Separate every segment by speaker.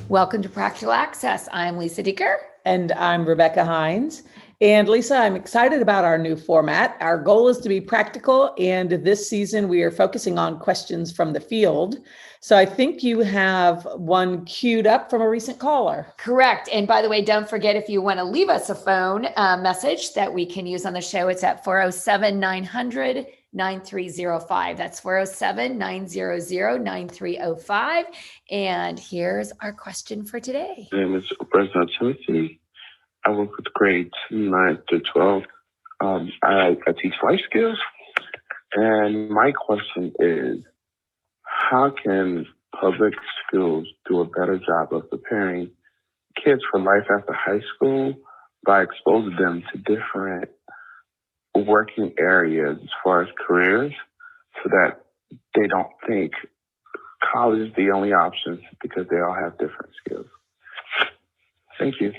Speaker 1: Welcome to Practical Access. I'm Lisa Dieker.
Speaker 2: And I'm Rebecca Hines. And Lisa, I'm excited about our new format. Our goal is to be practical, and this season we are focusing on questions from the field. So I think you have one queued up from a recent caller.
Speaker 1: Correct. And by the way, don't forget, if you want to leave us a phone message that we can use on the show, it's at 407-900-9305. That's 407-900-9305. And here's our question for today.
Speaker 3: My name is President Timothy. I work with grades 9 to 12. I teach life skills. And my question is, how can public schools do a better job of preparing kids for life after high school by exposing them to different working areas as far as careers, so that they don't think college is the only option because they all have different skills? Thank you.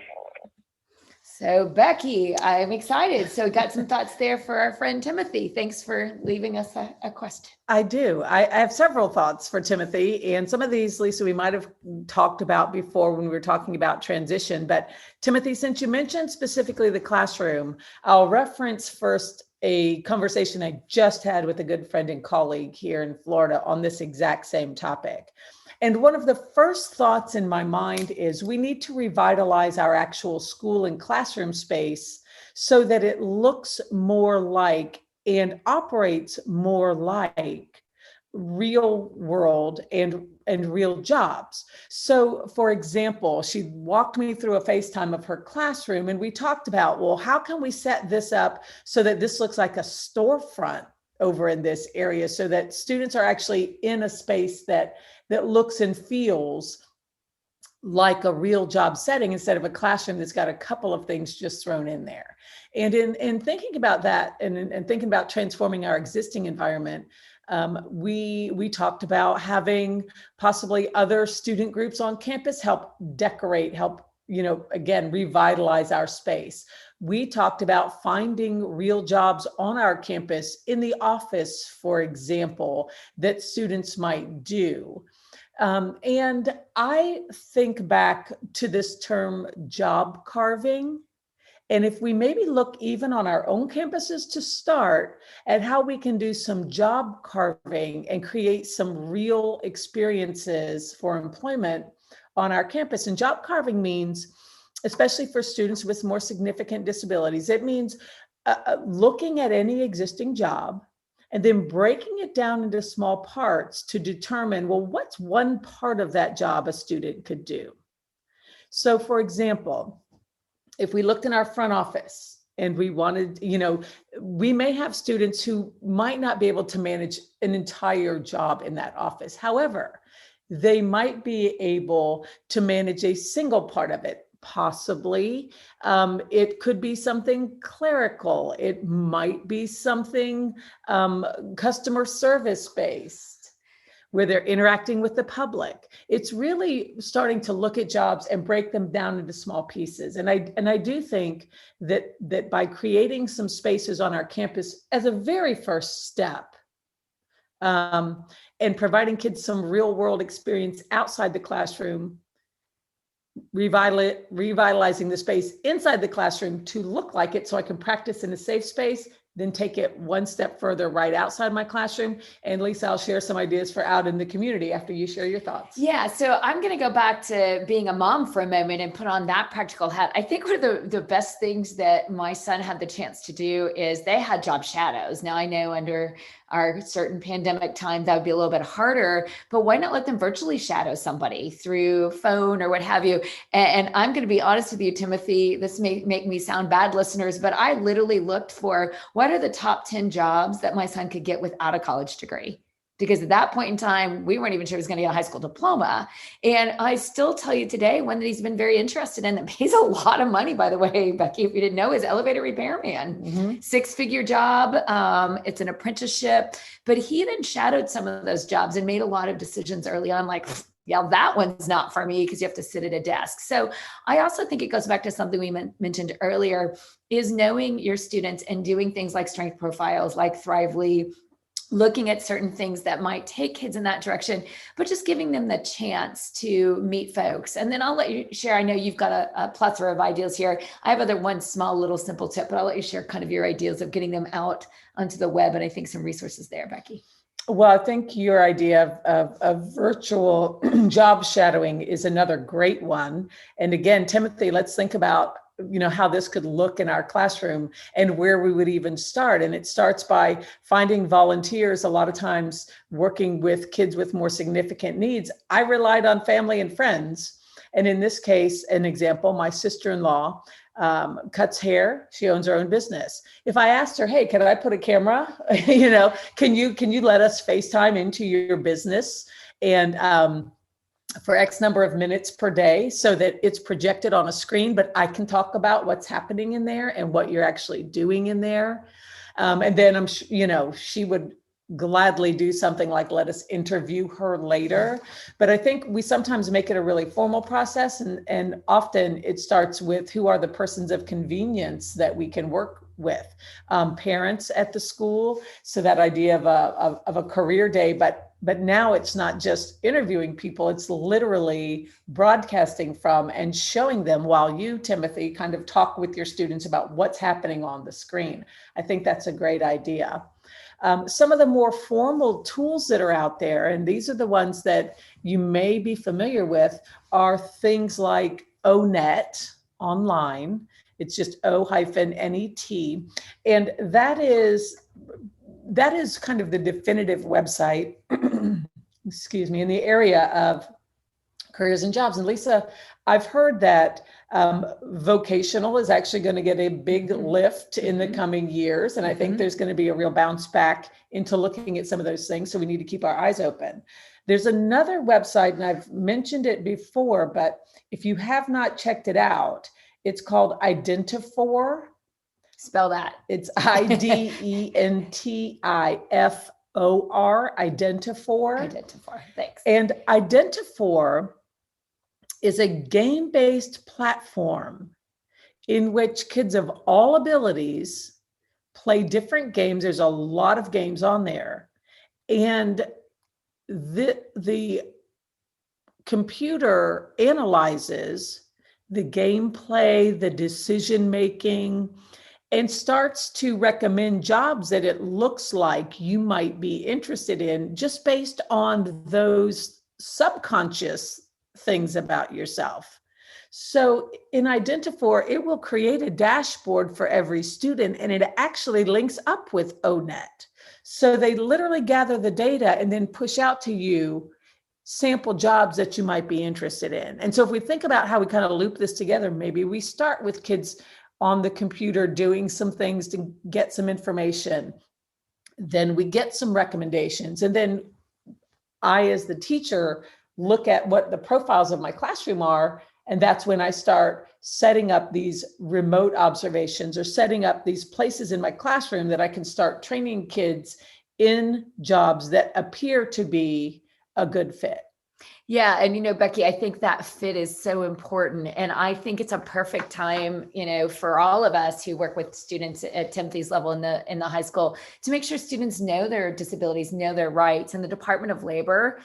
Speaker 1: So Becky, I'm excited. So we got some thoughts there for our friend Timothy. Thanks for leaving us a question.
Speaker 2: I do. I have several thoughts for Timothy, and some of these, Lisa, we might have talked about before when we were talking about transition. But Timothy, since you mentioned specifically the classroom, I'll reference first a conversation I just had with a good friend and colleague here in Florida on this exact same topic. And one of the first thoughts in my mind is we need to revitalize our actual school and classroom space so that it looks more like and operates more like real world and real jobs. So for example, she walked me through a FaceTime of her classroom, and we talked about, well, how can we set this up so that this looks like a storefront over in this area, so that students are actually in a space that looks and feels like a real job setting instead of a classroom that's got a couple of things just thrown in there. And in thinking about that and thinking about transforming our existing environment, we talked about having possibly other student groups on campus help decorate, again, revitalize our space. We talked about finding real jobs on our campus in the office, for example, that students might do. And I think back to this term job carving. And if we maybe look even on our own campuses to start at how we can do some job carving and create some real experiences for employment on our campus. And job carving means, especially for students with more significant disabilities, it means looking at any existing job and then breaking it down into small parts to determine, well, what's one part of that job a student could do? So for example, if we looked in our front office and we wanted, we may have students who might not be able to manage an entire job in that office. However, they might be able to manage a single part of it. Possibly. It could be something clerical. It might be something customer service based, where they're interacting with the public. It's really starting to look at jobs and break them down into small pieces. And I do think that by creating some spaces on our campus as a very first step, and providing kids some real world experience outside the classroom, revitalizing the space inside the classroom to look like it so I can practice in a safe space, then take it one step further right outside my classroom. And Lisa, I'll share some ideas for out in the community after you share your thoughts.
Speaker 1: Yeah, so I'm going to go back to being a mom for a moment and put on that practical hat. I think one of the best things that my son had the chance to do is they had job shadows. Now I know under our certain pandemic time, that would be a little bit harder, but why not let them virtually shadow somebody through phone or what have you? And I'm going to be honest with you, Timothy, this may make me sound bad, listeners, but I literally looked for what are the top 10 jobs that my son could get without a college degree. Because at that point in time, we weren't even sure he was going to get a high school diploma. And I still tell you today, one that he's been very interested in that pays a lot of money, by the way, Becky, if you didn't know, is elevator repairman. Mm-hmm. 6-figure job. It's an apprenticeship, but he then shadowed some of those jobs and made a lot of decisions early on, like, yeah, that one's not for me because you have to sit at a desk. So I also think it goes back to something we mentioned earlier, is knowing your students and doing things like strength profiles, like Thrively, looking at certain things that might take kids in that direction, but just giving them the chance to meet folks. And then I'll let you share. I know you've got a plethora of ideas here. I have one small little simple tip, but I'll let you share kind of your ideas of getting them out onto the web. And I think some resources there, Becky.
Speaker 2: Well, I think your idea of virtual job shadowing is another great one. And again, Timothy, let's think about how this could look in our classroom and where we would even start. And it starts by finding volunteers, a lot of times working with kids with more significant needs. I relied on family and friends. And in this case, an example, my sister-in-law cuts hair. She owns her own business. If I asked her, hey, can I put a camera, can you let us FaceTime into your business and for X number of minutes per day so that it's projected on a screen, but I can talk about what's happening in there and what you're actually doing in there. And then she would gladly do something like let us interview her later. But I think we sometimes make it a really formal process, and often it starts with who are the persons of convenience that we can work with. Parents at the school, so that idea of a career day, but now it's not just interviewing people, it's literally broadcasting from and showing them while you, Timothy, kind of talk with your students about what's happening on the screen. I think that's a great idea. Some of the more formal tools that are out there, and these are the ones that you may be familiar with, are things like ONET online. It's just O-NET. And that is kind of the definitive website, excuse me, in the area of careers and jobs. And Lisa, I've heard that vocational is actually going to get a big lift in the coming years. And I think there's going to be a real bounce back into looking at some of those things. So we need to keep our eyes open. There's another website, and I've mentioned it before, but if you have not checked it out, it's called Identifor.
Speaker 1: Spell that.
Speaker 2: It's IDENTIFOR, Identifor.
Speaker 1: Identifor, thanks.
Speaker 2: And Identifor is a game-based platform in which kids of all abilities play different games. There's a lot of games on there. And the computer analyzes the gameplay, the decision-making, and starts to recommend jobs that it looks like you might be interested in just based on those subconscious things about yourself. So in Identifor, it will create a dashboard for every student, and it actually links up with ONET. So they literally gather the data and then push out to you sample jobs that you might be interested in. And so if we think about how we kind of loop this together, maybe we start with kids on the computer doing some things to get some information. Then we get some recommendations. And then I, as the teacher, look at what the profiles of my classroom are. And that's when I start setting up these remote observations or setting up these places in my classroom that I can start training kids in jobs that appear to be a good fit.
Speaker 1: Yeah. And, Becky, I think that fit is so important. And I think it's a perfect time, for all of us who work with students at Timothy's level in the high school to make sure students know their disabilities, know their rights. And the Department of Labor,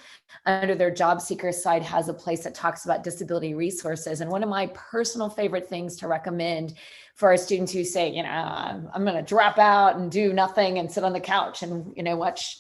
Speaker 1: under their job seeker side, has a place that talks about disability resources. And one of my personal favorite things to recommend for our students who say, I'm going to drop out and do nothing and sit on the couch and, watch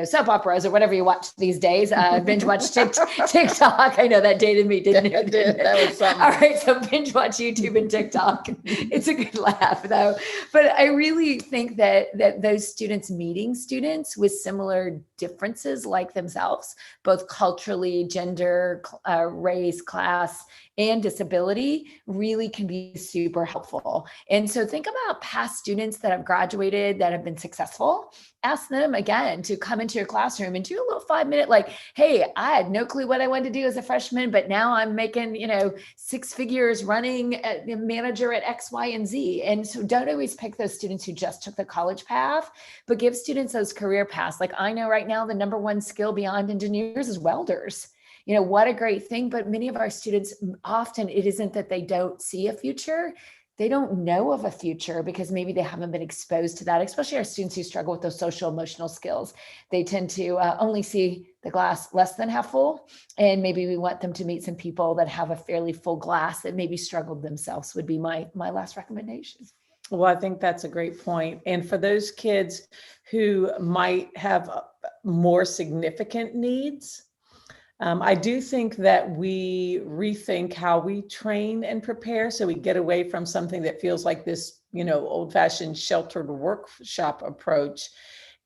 Speaker 1: soap operas or whatever you watch these days. Binge watch TikTok. I know that dated me, didn't it?
Speaker 2: It did. That was something.
Speaker 1: All right. So binge watch YouTube and TikTok. It's a good laugh though. But I really think that those students meeting students with similar differences like themselves, both culturally, gender, race, class, and disability, really can be super helpful. And so think about past students that have graduated, that have been successful. Ask them again to come into your classroom and do a little 5-minute, like, hey, I had no clue what I wanted to do as a freshman, but now I'm making, 6 figures running a manager at X, Y, and Z. And so don't always pick those students who just took the college path, but give students those career paths. Like I know right now, the number one skill beyond engineers is welders. What a great thing. But many of our students, often it isn't that they don't see a future. they don't know of a future because maybe they haven't been exposed to that, especially our students who struggle with those social emotional skills. They tend to only see the glass less than half full. And maybe we want them to meet some people that have a fairly full glass that maybe struggled themselves would be my last recommendation.
Speaker 2: Well, I think that's a great point. And for those kids who might have more significant needs, I do think that we rethink how we train and prepare, so we get away from something that feels like this, old-fashioned sheltered workshop approach.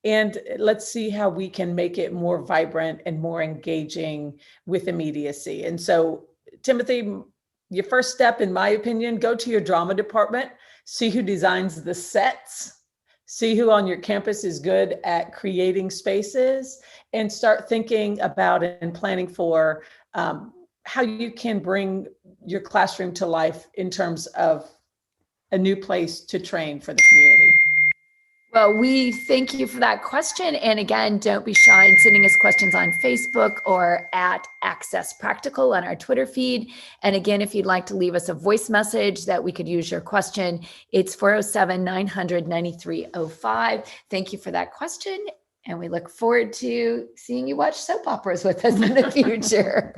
Speaker 2: And let's see how we can make it more vibrant and more engaging with immediacy. And so, Timothy, your first step, in my opinion, go to your drama department, see who designs the sets, see who on your campus is good at creating spaces, and start thinking about and planning for how you can bring your classroom to life in terms of a new place to train for the community.
Speaker 1: Well, we thank you for that question. And again, don't be shy in sending us questions on Facebook or at Access Practical on our Twitter feed. And again, if you'd like to leave us a voice message that we could use your question, it's 407-900-9305. Thank you for that question. And we look forward to seeing you watch soap operas with us in the future.